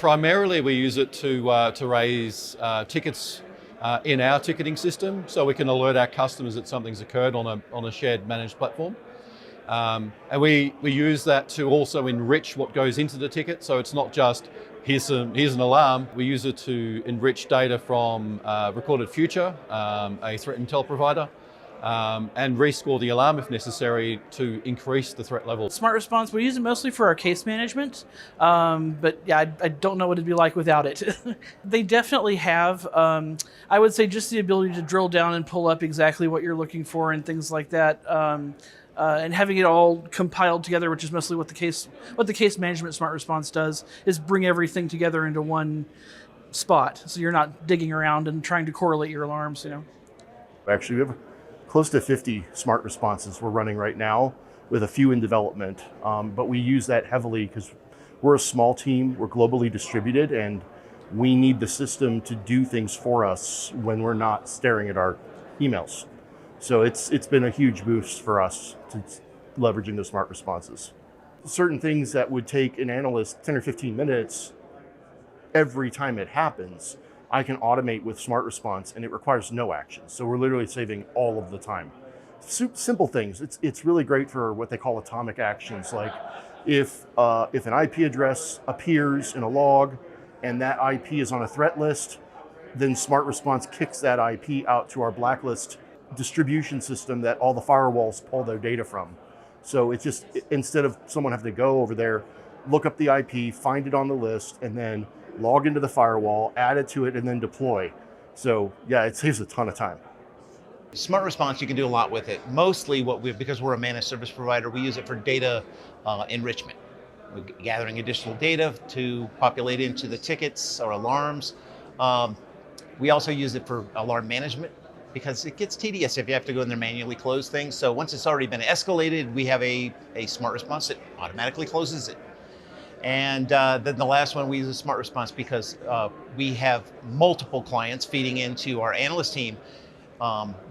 Primarily, we use it to raise tickets in our ticketing system, so we can alert our customers that something's occurred on a shared managed platform. And we use that to also enrich what goes into the ticket, so it's not just here's an alarm. We use it to enrich data from Recorded Future, a threat intel provider, and rescore the alarm if necessary to increase the threat level. SmartResponse, we use it mostly for our case management, but yeah, I don't know what it'd be like without it. They definitely have, I would say, just the ability to drill down and pull up exactly what you're looking for and things like that. And having it all compiled together, which is mostly what the case management SmartResponse does, is bring everything together into one spot. So you're not digging around and trying to correlate your alarms, Actually, we have close to 50 smart responses we're running right now, with a few in development. But we use that heavily because we're a small team, we're globally distributed, and we need the system to do things for us when we're not staring at our emails. So it's been a huge boost for us to leveraging the smart responses. Certain things that would take an analyst 10 or 15 minutes every time it happens, I can automate with smart response, and it requires no action. So we're literally saving all of the time. Simple things. It's really great for what they call atomic actions. Like if an IP address appears in a log and that IP is on a threat list, then smart response kicks that IP out to our blacklist distribution system that all the firewalls pull their data from. So it's just, instead of someone having to go over there, look up the IP, find it on the list, and then log into the firewall, add it to it, and then deploy. So yeah, it saves a ton of time. Smart Response, you can do a lot with it. Mostly because we're a managed service provider, we use it for data enrichment. We're gathering additional data to populate into the tickets or alarms. We also use it for alarm management, because it gets tedious if you have to go in there manually close things. So once it's already been escalated, we have a smart response that automatically closes it. And then the last one, we use a smart response because we have multiple clients feeding into our analyst team.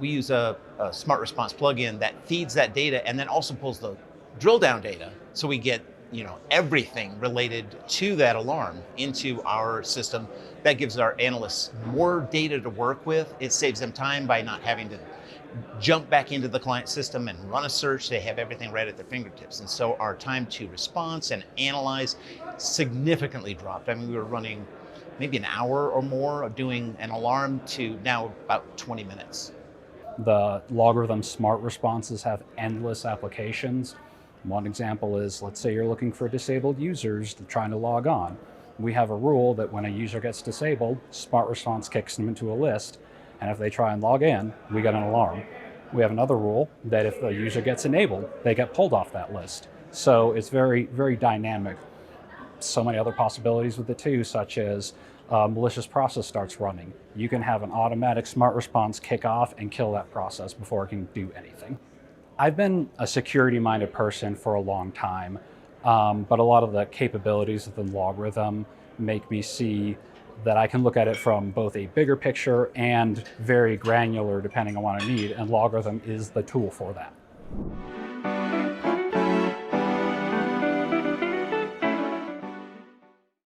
We use a smart response plugin that feeds that data and then also pulls the drill down data. So we get everything related to that alarm into our system. That gives our analysts more data to work with. It saves them time by not having to jump back into the client system and run a search. They have everything right at their fingertips. And so our time to response and analyze significantly dropped. I mean, we were running maybe an hour or more of doing an alarm to now about 20 minutes. The LogRhythm SmartResponses have endless applications. One example is, let's say you're looking for disabled users trying to log on. We have a rule that when a user gets disabled, SmartResponse kicks them into a list, and if they try and log in, we get an alarm. We have another rule that if the user gets enabled, they get pulled off that list. So it's very, very dynamic. So many other possibilities with it too, such as malicious process starts running. You can have an automatic smart response kick off and kill that process before it can do anything. I've been a security-minded person for a long time, but a lot of the capabilities within LogRhythm make me see that I can look at it from both a bigger picture and very granular depending on what I need, and LogRhythm is the tool for that.